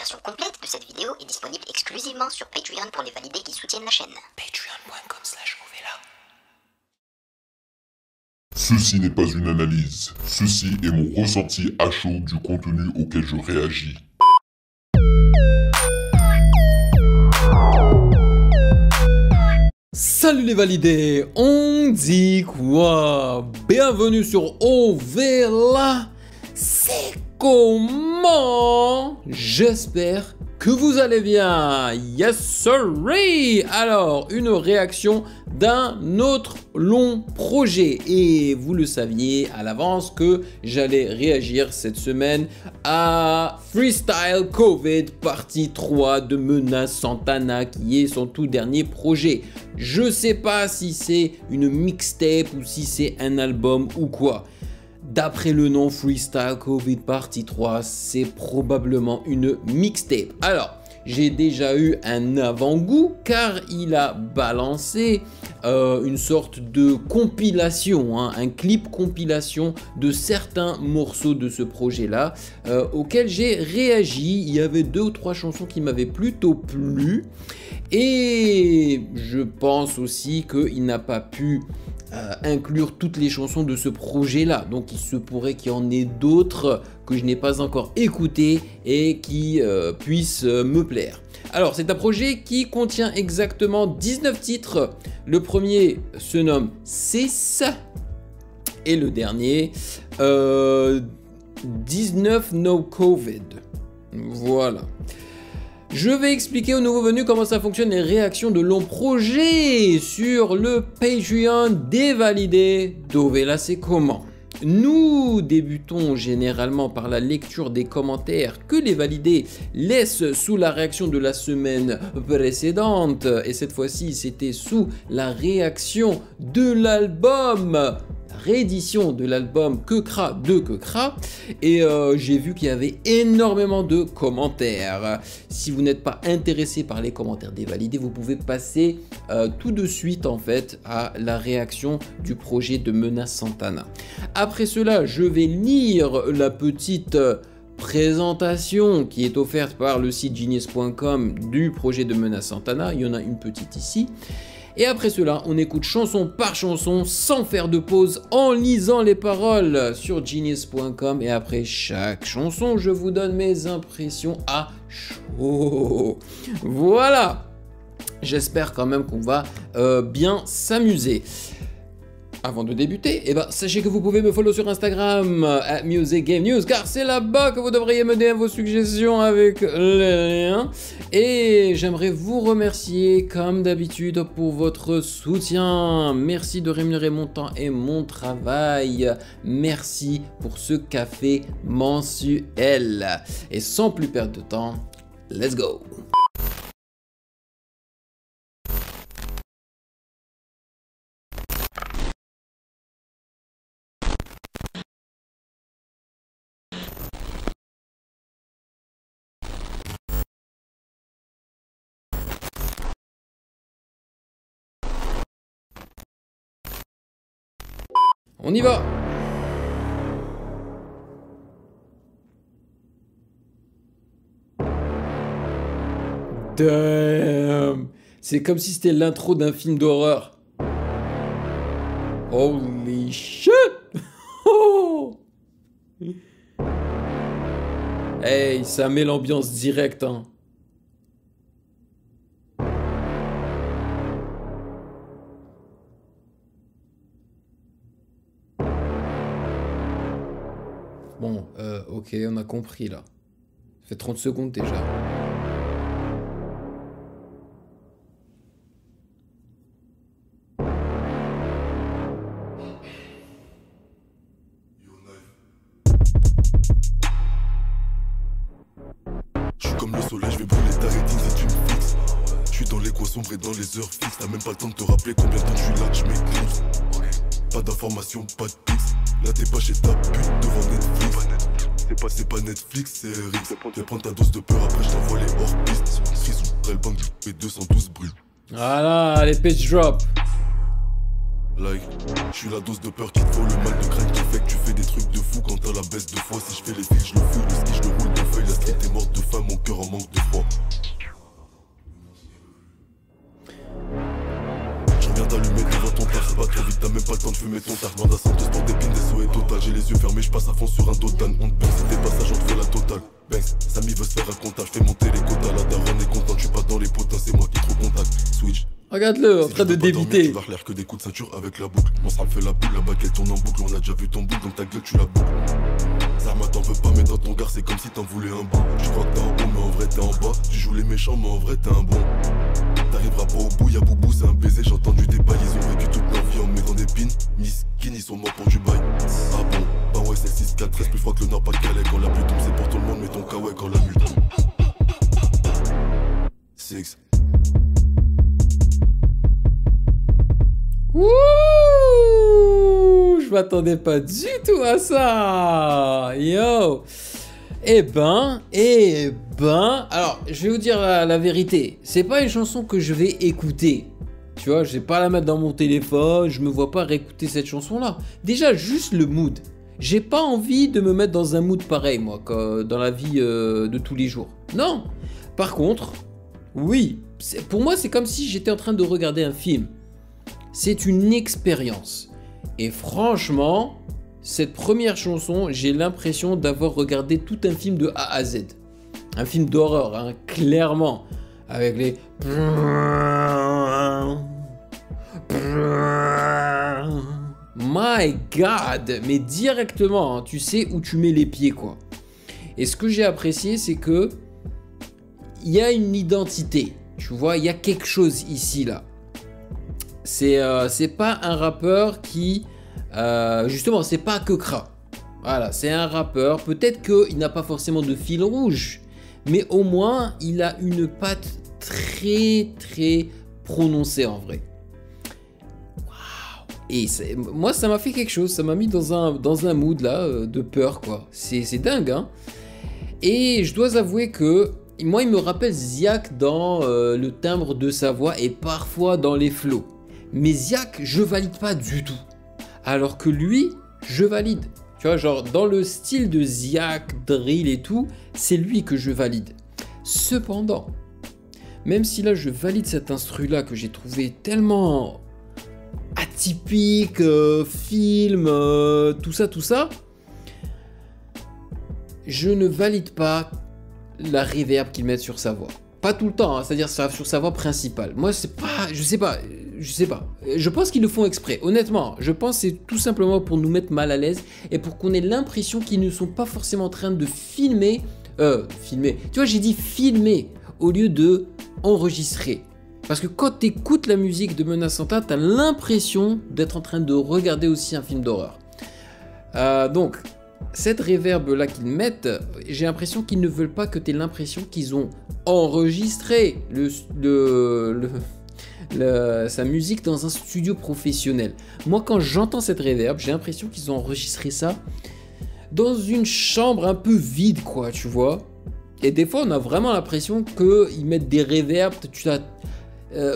version complète de cette vidéo est disponible exclusivement sur Patreon pour les validés qui soutiennent la chaîne. Patreon.com/Ovela. Ceci n'est pas une analyse, ceci est mon ressenti à chaud du contenu auquel je réagis. Salut les validés, on dit quoi? Bienvenue sur Ovela. C'est comment? J'espère que vous allez bien. Yes sirree. Alors, une réaction d'un autre long projet. Et vous le saviez à l'avance que j'allais réagir cette semaine à Freestyle Covid partie 3 de Menace Santana, qui est son tout dernier projet. Je sais pas si c'est une mixtape ou si c'est un album ou quoi. D'après le nom Freestyle Covid partie 3, c'est probablement une mixtape. Alors, j'ai déjà eu un avant-goût car il a balancé une sorte de compilation, un clip compilation de certains morceaux de ce projet-là auquel j'ai réagi. Il y avait 2 ou 3 chansons qui m'avaient plutôt plu et je pense aussi qu'il n'a pas pu inclure toutes les chansons de ce projet là, donc il se pourrait qu'il y en ait d'autres que je n'ai pas encore écouté et qui puissent me plaire. Alors c'est un projet qui contient exactement 19 titres. Le premier se nomme 6 et le dernier 19 No Covid. Voilà. Je vais expliquer aux nouveaux venus comment ça fonctionne les réactions de longs projets sur le Patreon des validés d'Ovela. C'est comment? Nous débutons généralement par la lecture des commentaires que les validés laissent sous la réaction de la semaine précédente. Et cette fois-ci, c'était sous la réaction de l'album. Réédition de l'album Kekra de Kekra et j'ai vu qu'il y avait énormément de commentaires. Si vous n'êtes pas intéressé par les commentaires des validés, vous pouvez passer tout de suite en fait à la réaction du projet de Menace Santana. Après cela, je vais lire la petite présentation qui est offerte par le site genius.com du projet de Menace Santana. Il y en a une petite ici. Et après cela, on écoute chanson par chanson sans faire de pause en lisant les paroles sur genius.com. Et après chaque chanson, je vous donne mes impressions à chaud. Voilà. J'espère quand même qu'on va bien s'amuser. Avant de débuter, sachez que vous pouvez me follow sur Instagram @musicgamenews car c'est là-bas que vous devriez me donner vos suggestions avec les liens. Et j'aimerais vous remercier comme d'habitude pour votre soutien. Merci de rémunérer mon temps et mon travail. Merci pour ce café mensuel. Et sans plus perdre de temps, let's go! On y va! Damn! C'est comme si c'était l'intro d'un film d'horreur. Holy shit! Oh! Hey, ça met l'ambiance directe, hein. Bon, ok, on a compris là. Ça fait 30 secondes déjà. Je suis comme le soleil, je vais brûler ta rétine si tu me fixes. Je suis dans les coins sombres et dans les heures fixes. T'as même pas le temps de te rappeler combien de temps je suis là, je m'éclipse. Pas d'informations, pas de pix. Là t'es pas chez ta pute devant Netflix. C'est pas Netflix, c'est Rix. Viens prendre ta dose de peur, après je t'envoie les hors-pistes. Frisou, Relbang, et 212 brûle. Voilà, les pitch drop. Like, je suis la dose de peur qu'il te faut, le mal de crâne qui fait que tu fais des trucs de fou quand t'as la baisse de foi. Si je fais les fils, je le fous, le ski, je le roule de feuille. La street est morte de faim, mon cœur en manque Banks, Samy veut se faire un contact, fais monter les quotas, la daronne est contente, je suis pas dans les potins, c'est moi qui trop contact. Switch. Regarde-le, en train de débiter. Tu vas l'air que des coups de ceinture avec la boucle. Mon sable fait la boule, la baguette tourne en boucle. On a déjà vu ton bout, donc ta gueule tu la boucles. Zarma t'en veux pas, mais dans ton gars c'est comme si t'en voulais un bout. Tu crois que t'es en haut, mais en vrai t'es en bas. Tu joues les méchants, mais en vrai t'es un bon. T'arriveras pas au bout, y'a Boubou, c'est un baiser. J'ai entendu des bails, ils ont vécu toute leur vie en mettant des pins. Miskin, ils sont morts pour du bail. Ah bon, bah ouais, c'est 6-4, reste plus froid que le Nord, pas de Calais. Quand la pluie tombe, c'est pour tout le monde, mais ton kawaii quand la nuit tombe. 6. Wouh! Je m'attendais pas du tout à ça! Yo! Eh ben, alors, je vais vous dire la vérité. C'est pas une chanson que je vais écouter. Tu vois, je vais pas la mettre dans mon téléphone, je me vois pas réécouter cette chanson-là. Déjà, juste le mood. J'ai pas envie de me mettre dans un mood pareil, moi, dans la vie de tous les jours. Non! Par contre, oui, pour moi, c'est comme si j'étais en train de regarder un film. C'est une expérience. Et franchement, cette première chanson, j'ai l'impression d'avoir regardé tout un film de A à Z. Un film d'horreur, hein, clairement. Avec les... My God! Mais directement, hein, tu sais où tu mets les pieds, quoi. Et ce que j'ai apprécié, c'est que il y a une identité. Tu vois, il y a quelque chose ici, là. C'est pas un rappeur qui... justement, c'est pas que Kra. Voilà, c'est un rappeur. Peut-être qu'il n'a pas forcément de fil rouge. Mais au moins, il a une patte très, très prononcée en vrai. Waouh! Et moi, ça m'a fait quelque chose. Ça m'a mis dans un mood là, de peur, quoi. C'est dingue, hein? Et je dois avouer que... Moi, il me rappelle Ziak dans le timbre de sa voix et parfois dans les flows. Mais Ziak, je valide pas du tout. Alors que lui, je valide. Tu vois, genre dans le style de Ziak, drill et tout, c'est lui que je valide. Cependant, même si là je valide cet instru là que j'ai trouvé tellement atypique, film, tout ça, je ne valide pas la reverb qu'ils mettent sur sa voix. Pas tout le temps, hein, c'est-à-dire sur sa voix principale. Moi, c'est pas... Je sais pas. Je pense qu'ils le font exprès. Honnêtement, je pense que c'est tout simplement pour nous mettre mal à l'aise et pour qu'on ait l'impression qu'ils ne sont pas forcément en train de filmer. Tu vois, j'ai dit filmer au lieu de enregistrer. Parce que quand tu écoutes la musique de Menace Santa, tu as l'impression d'être en train de regarder aussi un film d'horreur. Donc... Cette reverb là qu'ils mettent, j'ai l'impression qu'ils ne veulent pas que tu aies l'impression qu'ils ont enregistré sa musique dans un studio professionnel. Moi, quand j'entends cette reverb, j'ai l'impression qu'ils ont enregistré ça dans une chambre un peu vide, quoi, tu vois. Et des fois, on a vraiment l'impression qu'ils mettent des reverbs,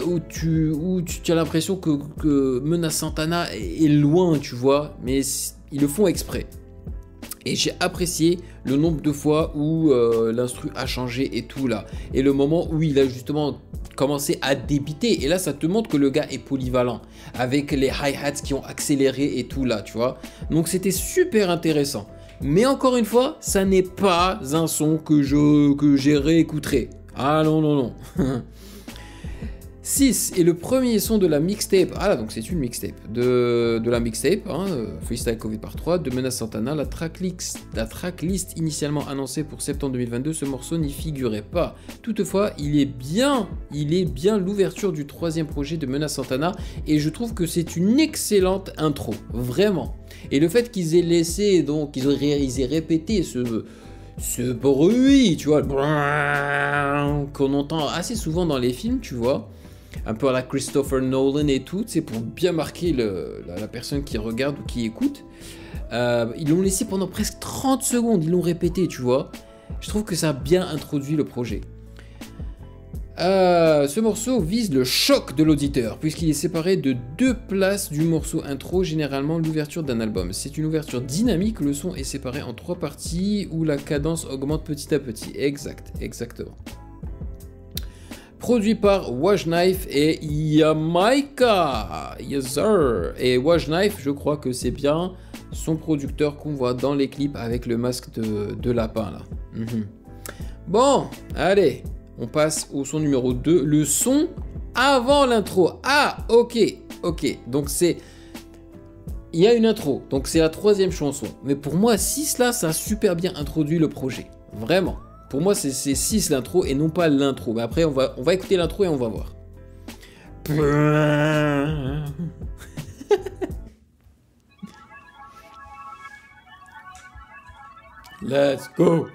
où tu as l'impression que Menace Santana est loin, tu vois. Mais ils le font exprès. Et j'ai apprécié le nombre de fois où l'instru a changé et tout là. Et le moment où il a justement commencé à débiter. Et là, ça te montre que le gars est polyvalent. Avec les hi-hats qui ont accéléré et tout là, tu vois. Donc c'était super intéressant. Mais encore une fois, ça n'est pas un son que j'ai réécouterai. Ah non, non, non. 6 est le premier son de la mixtape. Ah là, donc c'est une mixtape. De la mixtape, hein, Freestyle Covid par 3, de Menace Santana. La tracklist initialement annoncée pour septembre 2022, ce morceau n'y figurait pas. Toutefois, il est bien l'ouverture du troisième projet de Menace Santana. Et je trouve que c'est une excellente intro. Vraiment. Et le fait qu'ils aient laissé, donc, ils aient répété ce bruit, tu vois, qu'on entend assez souvent dans les films, tu vois. Un peu à la Christopher Nolan et tout, c'est pour bien marquer la personne qui regarde ou qui écoute. Ils l'ont laissé pendant presque 30 secondes, ils l'ont répété, tu vois. Je trouve que ça a bien introduit le projet. Ce morceau vise le choc de l'auditeur, puisqu'il est séparé de 2 places du morceau intro, généralement l'ouverture d'un album. C'est une ouverture dynamique, le son est séparé en 3 parties, où la cadence augmente petit à petit. Exactement. Produit par Wajknife et Yamaika. Yes sir. Et Wajknife, je crois que c'est bien son producteur qu'on voit dans les clips avec le masque de lapin là. Bon, allez, on passe au son numéro 2, le son avant l'intro. Ah, ok, donc c'est... Il y a une intro, donc c'est la 3e chanson. Mais pour moi, 6 là, ça a super bien introduit le projet. Vraiment. Pour moi, c'est 6 l'intro et non pas l'intro. Mais après, on va écouter l'intro et on va voir. Let's go.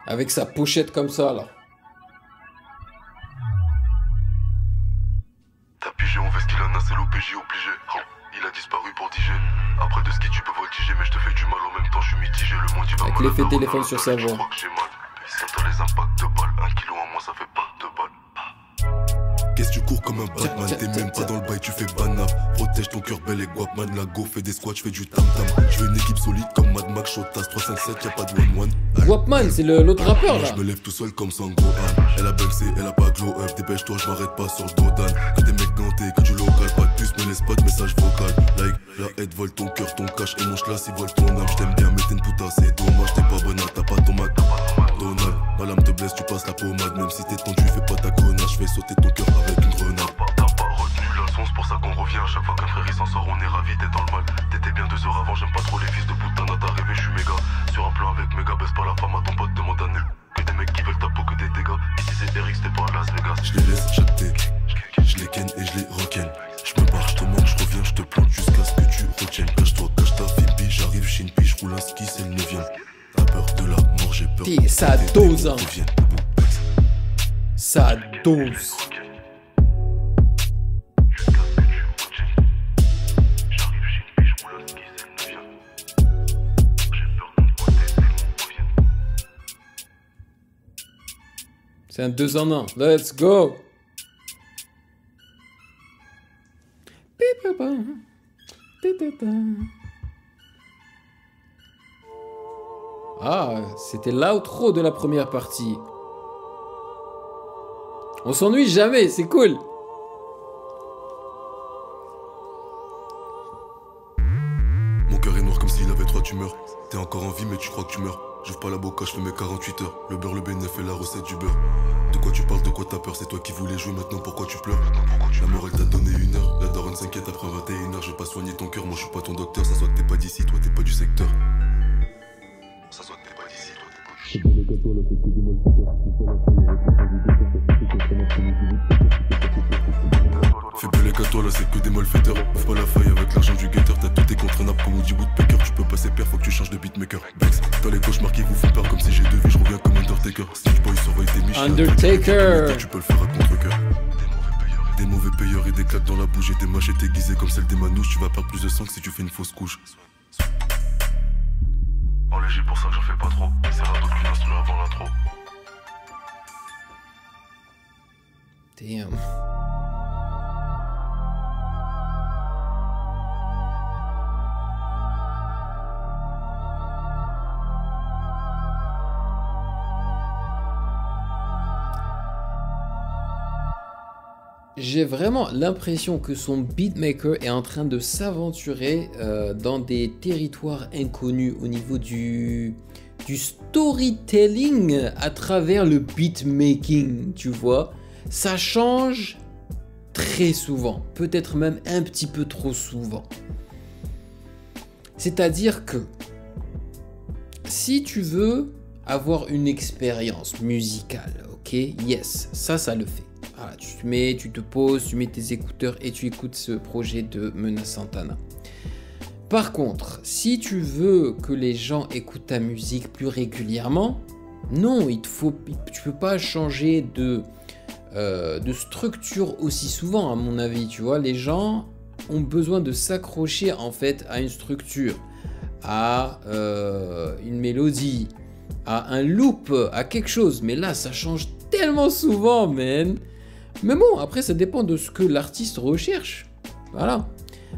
Avec sa pochette comme ça, là. T'as pigé, on veste qu'il en a, c'est l'OPJ obligé. Il a disparu pour diger. Après de ski, tu peux voltiger, mais je te fais du mal en même temps, je suis mitigé. Le moins tu vas avec l'effet téléphone sur sa voix. Je crois que j'ai mal. Ça t'as les impacts de balles. 1 kilo en moins, ça fait pas de balles. Qu'est-ce que tu cours comme un Batman, t'es même pas dans le bail, tu fais banaf. Protège ton cœur bel et guapman, la go fait des squats, je fais du tam-tam. Je veux une équipe solide comme Mad Max, Shotas 357, y'a pas de 1-1. Guapman, c'est l'autre rappeur là. Je me lève tout seul comme Sangohan. Elle a Banksy, elle a pas glow up. Dépêche-toi, je m'arrête pas sur le Dodan. Que des mecs gantés, que du local. Pas de puce, me laisse pas de message vocal. Like, la haine vole ton cœur, ton cash. Et mon chlass, il vole ton âme. J't'aime bien, mais t'es une puta, c'est dommage. T'es pas banal, t'as pas ton Mac. Donald, ma lame te blesse, tu passes la pommade. Même si t'es tendu, fais pas ta connasse. Je fais sauter ton cœur avec une grenade. T'as pas retenu la leçon, c'est pour ça qu'on revient. À chaque fois qu'un frère il s'en sort, on est ravis, t'es dans le mal. T'étais bien 2 heures avant, j'aime pas trop les fils de putain. T'as rêvé, je suis méga. Sur un plan avec méga, baisse pas la femme à ton pote, demande à nul. Que des mecs qui veulent ta peau, que des dégâts. Ici c'est Eric, c'était pas à Las Vegas. Je les laisse chatter, je les ken et je les rocken. Je me barre, je te manque, je reviens, je te plante jusqu'à ce que tu retiennes. Cache-toi, cache ta fille, j'arrive, Shinpi, je roule un ski, c'est le 9ème. T'as peur de la mort, j'ai peur. Ça dose, hein. Ça dose. C'est un 2 en 1. Let's go. Ah, c'était l'outro de la première partie. On s'ennuie jamais, c'est cool. Mon cœur est noir comme s'il avait 3 tumeurs. T'es encore en vie mais tu crois que tu meurs. J'ouvre pas la boca, je fais mes 48 heures. Le beurre, le bénéf et la recette du beurre. De quoi tu parles, de quoi t'as peur? C'est toi qui voulais jouer, maintenant pourquoi tu pleures? La mort elle t'a donné 1 heure. La daronne s'inquiète après 21 heures. Je vais pas soigner ton cœur, moi je suis pas ton docteur. Ça soit que t'es pas d'ici, toi t'es pas du secteur. Ça soit que t'es pas d'ici, toi t'es pas du Fais belle qu'à toi là c'est que des malfaiteurs. Ouvre pas la faille avec l'argent du guetteur. T'as tout décontraînable comme Woody Woodpecker. Tu peux passer père, faut que tu changes de beatmaker. Bex, t'as les cauchemars qui vous font peur comme si j'ai 2 vies. Je reviens comme Undertaker. Snitch boy surveille tes miches. Undertaker. Tu peux le faire à contre-cœur. Des mauvais payeurs et des claques dans la bouche. Et des machettes aiguisées comme celle des manouches. Tu vas perdre plus de sang que si tu fais une fausse couche. En léger pour ça que j'en fais pas trop. C'est rien d'autre qu'une instru avant l'intro. Damn. J'ai vraiment l'impression que son beatmaker est en train de s'aventurer dans des territoires inconnus au niveau du storytelling à travers le beatmaking, tu vois. Ça change très souvent, peut-être même un petit peu trop souvent. C'est-à-dire que si tu veux avoir une expérience musicale, ok, yes, ça le fait. Voilà, tu te poses, tu mets tes écouteurs et tu écoutes ce projet de Menace Santana. Par contre, si tu veux que les gens écoutent ta musique plus régulièrement, non, tu peux pas changer de structure aussi souvent, à mon avis, tu vois. Les gens ont besoin de s'accrocher en fait à une structure, à une mélodie, à un loop, à quelque chose. Mais là, ça change tellement souvent, man. Mais bon, après, ça dépend de ce que l'artiste recherche. Voilà.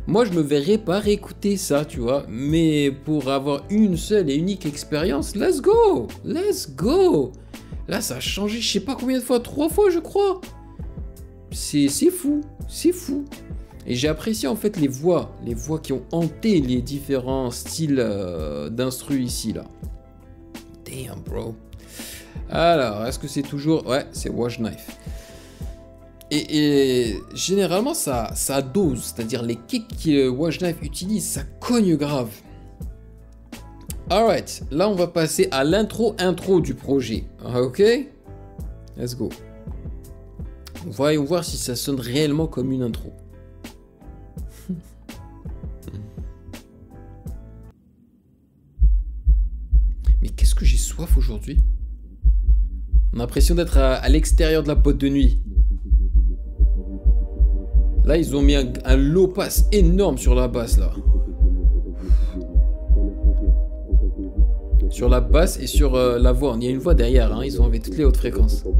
Moi, je me verrais pas réécouter ça, tu vois. Mais pour avoir une seule et unique expérience, let's go. Let's go. Là, ça a changé, je sais pas combien de fois, 3 fois, je crois. C'est fou. C'est fou. Et j'ai apprécié, en fait, les voix qui ont hanté les différents styles d'instru ici, là. Damn, bro. Alors, est-ce que c'est toujours... Ouais, c'est Wash Knife. Et généralement, ça dose. C'est-à-dire, les kicks que Wash Knife utilise, ça cogne grave. Alright, là, on va passer à l'intro du projet. Ok? Let's go. Voyons voir si ça sonne réellement comme une intro. Mais qu'est-ce que j'ai soif aujourd'hui? On a l'impression d'être à l'extérieur de la boîte de nuit. Là, ils ont mis un low pass énorme sur la basse, là. Sur la basse et sur la voix. Il y a une voix derrière, hein. Ils ont enlevé toutes les hautes fréquences. Je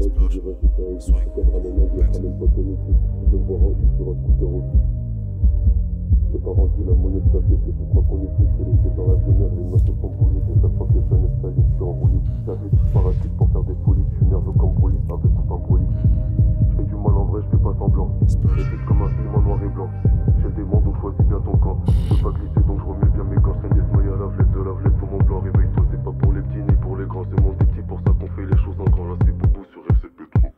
fais du mal en vrai, je fais pas semblant. C'est comme un film en noir et blanc. J'ai le démon donc choisis bien ton camp. Je peux pas glisser donc je remets bien mes gants. Je des smailles à la flette de la flette pour mon blanc. Réveille-toi, c'est pas pour les petits ni pour les grands. C'est mon des petits pour ça qu'on fait les choses en grand. Là c'est Boubou sur FCP3.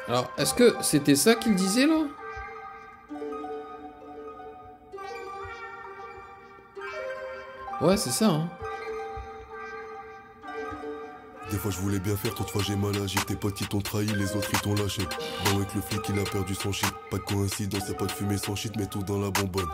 Alors, est-ce que c'était ça qu'il disait là? Ouais, c'est ça, hein. Des fois je voulais bien faire, d'autres fois j'ai mal agi. Tes potes ils t'ont trahi, les autres ils t'ont lâché. Bon avec le flic il a perdu son shit. Pas de coïncidence, y'a pas de fumée sans shit, mais tout dans la bonbonne.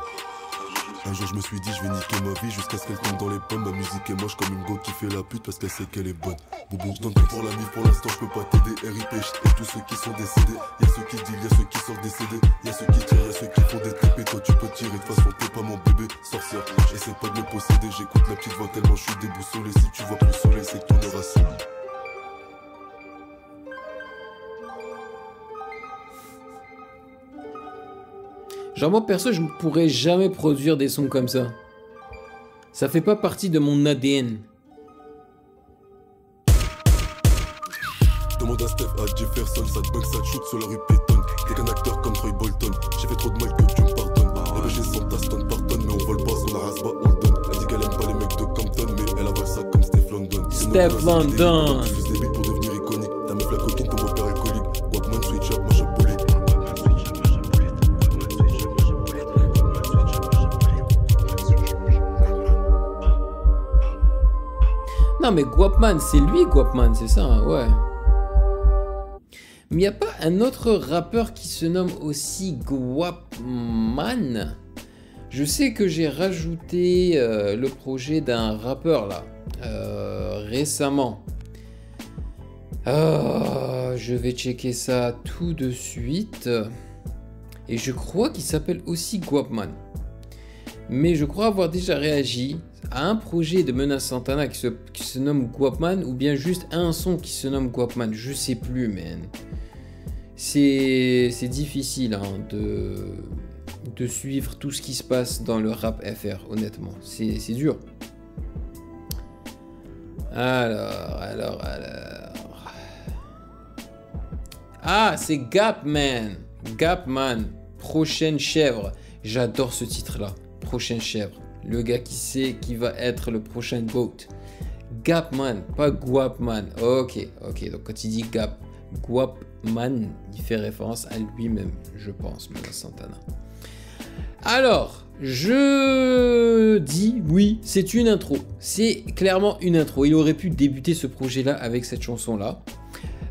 Un jour je me suis dit je vais niquer ma vie jusqu'à ce qu'elle tombe dans les pommes. Ma musique est moche comme une go qui fait la pute parce qu'elle sait qu'elle est bonne. Boubou je donne tout pour la vie, pour l'instant je peux pas t'aider. RIP shit et tous ceux qui sont décédés. Y'a ceux qui deal, y'a ceux qui sortent décédés. Y'a ceux qui tirent, y'a ceux qui font des TP. Toi tu peux tirer, de toute façon t'es pas mon bébé. Sorcière, j'essaie pas de me posséder. J'écoute la petite voix tellement je suis déboussolé. Si tu vois plus le soleil c'est que ton heure a sonné. Genre moi perso je ne pourrais jamais produire des sons comme ça. Ça fait pas partie de mon ADN. Demande à Steph, à Jefferson, ça te bug, ça te shoot sur la rue Pétonne. T'es qu'un acteur comme Troy Bolton. J'ai fait trop de mal que tu me pardonnes. Les BG sont ta stone pardonne, mais on vole pas, son arrase on le donne. Elle dit qu'elle aime pas les mecs de Compton, mais elle avale ça comme Steph London. Steph London. Je suis débile pour devenir iconique. Ta meuf la coquine, ton beau-père alcoolique. Guapman, switch up, moi je bullet. Non mais Guapman, c'est lui Guapman, c'est ça, hein, ouais. Mais y a pas un autre rappeur qui se nomme aussi Guapman? Je sais que j'ai rajouté le projet d'un rappeur là, récemment. Je vais checker ça tout de suite. Et je crois qu'il s'appelle aussi Guapman. Mais je crois avoir déjà réagi à un projet de Menace Santana qui se nomme Guapman, ou bien juste un son qui se nomme Guapman, je sais plus, man. C'est difficile hein, de suivre tout ce qui se passe dans le rap FR, honnêtement. C'est dur. Alors. Ah, c'est Gapman. Gapman, prochaine chèvre. J'adore ce titre-là. Prochaine chèvre. Le gars qui sait qui va être le prochain GOAT. Gapman, pas Guapman. Ok. Donc quand il dit Guapman, il fait référence à lui-même, je pense, Menace Santana. Alors, je dis oui, c'est une intro. C'est clairement une intro. Il aurait pu débuter ce projet-là avec cette chanson-là.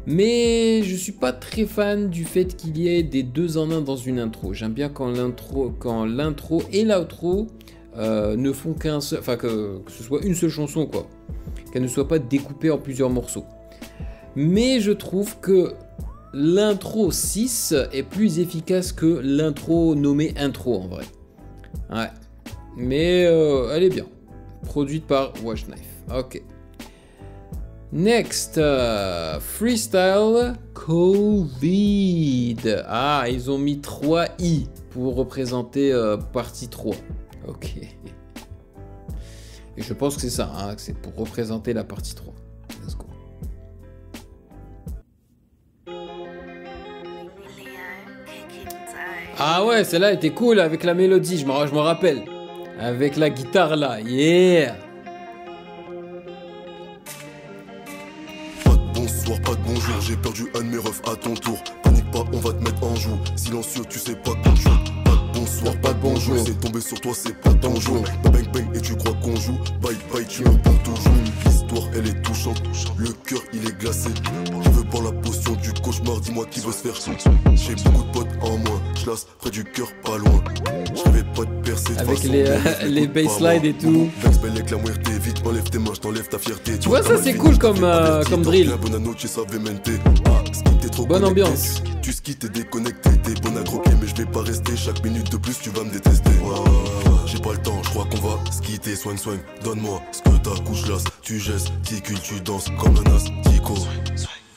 Mais je suis pas très fan du fait qu'il y ait des deux en un dans une intro. J'aime bien quand l'intro et l'outro ne font qu'un seul, enfin que ce soit une seule chanson quoi, qu'elle ne soit pas découpée en plusieurs morceaux. Mais je trouve que l'intro 6 est plus efficace que l'intro nommée intro en vrai. Ouais, mais elle est bien, produite par Wash Knife. Ok. Next, freestyle Covid. Ah, ils ont mis 3 i pour représenter partie 3. Ok. Et je pense que c'est ça, hein, que c'est pour représenter la partie 3. Let's go. Ah ouais, celle-là était cool avec la mélodie, je me rappelle. Avec la guitare là, yeah. j'ai perdu un de mes refs à ton tour. Panique pas, on va te mettre en joue. Silencieux, tu sais pas qu'on joue. Pas de bonsoir, pas de bonjour. C'est tombé sur toi, c'est pas ton jour. Bang bang et tu crois qu'on joue. Bye bye, tu me pour toujours. L'histoire, elle est touchante. Le cœur, il est glacé. Je veux boire la potion du cauchemar, dis-moi qui veut se faire son. J'ai beaucoup de potes en moins. Je lasse près du cœur, pas loin. Je rêvais pas de percer. Avec les bassslines et tout. Enlève tes mains, je t'enlève ta fierté. Tu vois, ça c'est cool comme drill. Bonne ambiance. Tu skis, t'es déconnecté, t'es bon à croquer, mais je vais pas rester. Chaque minute de plus, tu vas me détester. J'ai pas le temps, je crois qu'on va skitter. Soigne, donne-moi ce que ta couche lasse. Tu gesticules, tu danses comme un as. Tico.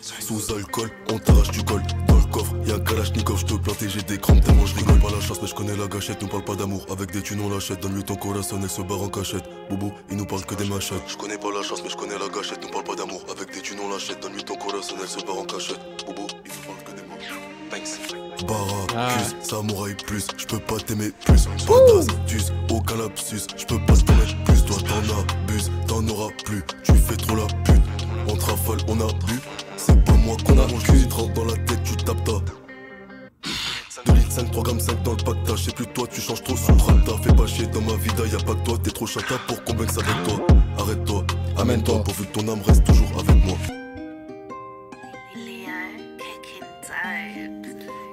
Sous alcool, on t'arrache du col. Dans le coffre, y'a un kalachnikov, je te plante et j'ai des crampes tellement je rigole. Pas la chasse, mais je connais la gâchette. Nous parle pas d'amour, avec des thunes on l'achète. Donne-lui ton corazon, elle se barre en cachette. Bobo, il nous parle que des machettes. Je connais pas la chasse, mais je connais la gâchette. Nous parle pas d'amour, avec des thunes on l'achète. Donne-lui ton corazon, elle se barre en cachette. Bobo, il nous parle que des machettes. Barracus, samouraï plus, je peux pas t'aimer plus. Badass, tus, aucun lapsus, je peux pas te mettre plus. Toi t'en abuses, t'en auras plus. Tu fais trop la pute, on te rafale, on a bu. C'est pas moi qu'on a cul, il te rentre dans la tête, tu tapes ta 2 litres 5, 3 grammes 5 dans le pactage. C'est plus toi, tu changes trop sous rapta. Fais pas chier dans ma vie, y'a pas que toi. T'es trop chata pour qu'on baigne avec toi. Arrête-toi, amène-toi, pourvu que ton âme reste toujours avec moi.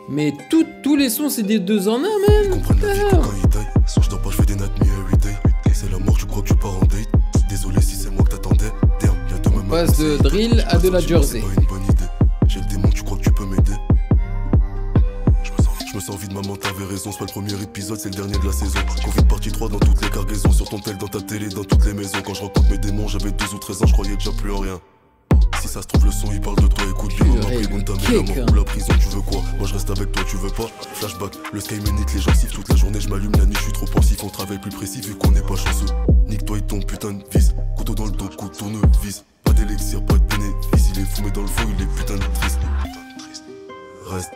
Mais tous les sons c'est des 2 en 1, man. Comprends la vie que quand il taille. Je dors pas, je fais des night me everyday. C'est la mort, tu crois que tu pars en date. Désolé si c'est moi que t'attendais. Y'a deux mêmes. On passe de drill à de la jersey. C'est pas une bonne idée. J'ai le démon, tu crois que tu peux m'aider. Je me sens vide, maman, t'avais raison. C'est pas le premier épisode, c'est le dernier de la saison. Covid partie 3 dans toutes les cargaisons. Sur ton tel, dans ta télé, dans toutes les maisons. Quand je rencontre mes démons, j'avais 12 ou 13 ans, je croyais déjà plus en rien. Si ça se trouve, le son il parle de toi, écoute bien. Maman, prégunte ta mère, la mort ou la prison, tu veux quoi? Moi je reste avec toi, tu veux pas? Flashback, le sky me nique les gencives. Toute la journée, je m'allume, la nuit, je suis trop pensif. On travaille plus précis vu qu'on n'est pas chanceux. Nique-toi et ton putain de vis. Couteau dans le dos, couteau ne vise. Pas d'élixir, pas de bénéfice. Il est fou, mais dans le fond, il est putain de triste. Reste.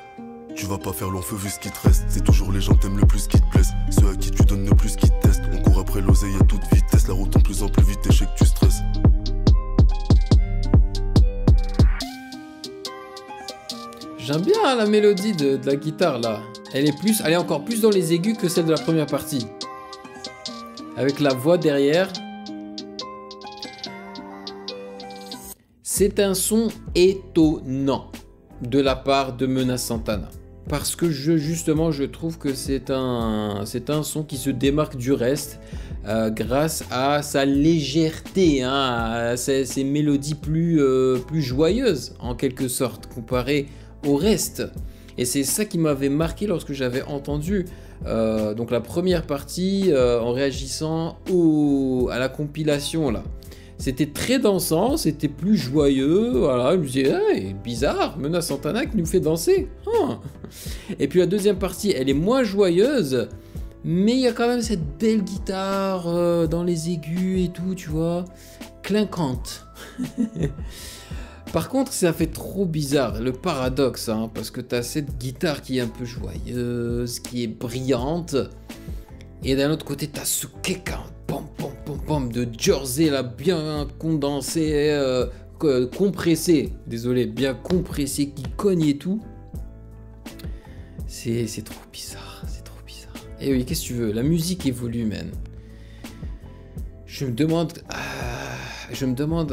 Tu vas pas faire long feu vu ce qui te reste. C'est toujours les gens que t'aimes le plus qui te plaisent. Ceux à qui tu donnes le plus qui te testent. On court après l'oseille à toute vitesse. La route en plus vite et je sais que tu stresses. J'aime bien la mélodie de la guitare là. Elle est encore plus dans les aigus que celle de la première partie. Avec la voix derrière. C'est un son étonnant de la part de Menace Santana. Parce que justement, je trouve que c'est un son qui se démarque du reste grâce à sa légèreté, hein, à ses mélodies plus joyeuses en quelque sorte, comparées au reste. Et c'est ça qui m'avait marqué lorsque j'avais entendu donc la première partie en réagissant à la compilation là. C'était très dansant, c'était plus joyeux, voilà, je me disais, hey, bizarre, Menace Santana qui nous fait danser. Hein. Et puis la deuxième partie, elle est moins joyeuse, mais il y a quand même cette belle guitare dans les aigus et tout, tu vois, clinquante. Par contre, ça fait trop bizarre, le paradoxe, hein, parce que tu as cette guitare qui est un peu joyeuse, qui est brillante, et d'un autre côté, tu as ce kick, hein, de Jersey là, bien condensé, compressé, désolé, bien compressé, qui cogne et tout. C'est trop bizarre, c'est trop bizarre. Et oui, qu'est-ce que tu veux, la musique évolue, man. Je me demande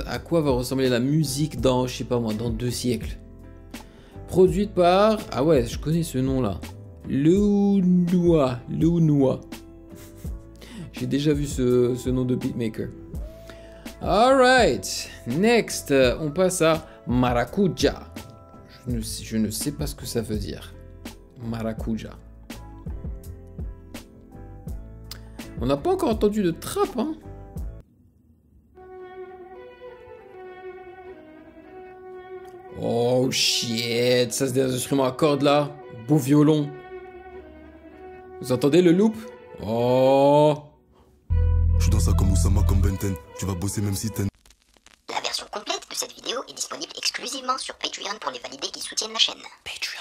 à quoi va ressembler la musique dans, je sais pas moi, dans 2 siècles. Produite par, ah ouais, je connais ce nom là, Lunua. J'ai déjà vu ce nom de beatmaker. Alright, next, on passe à Maracuja. Je ne sais pas ce que ça veut dire. Maracuja. On n'a pas encore entendu de trap, hein. Oh shit, ça c'est des instruments à cordes là. Beau violon. Vous entendez le loop? Oh. Je suis dans ça comme Oussama, comme Benten. Tu vas bosser même si t'es... La version complète de cette vidéo est disponible exclusivement sur Patreon pour les validés qui soutiennent la chaîne. Patreon.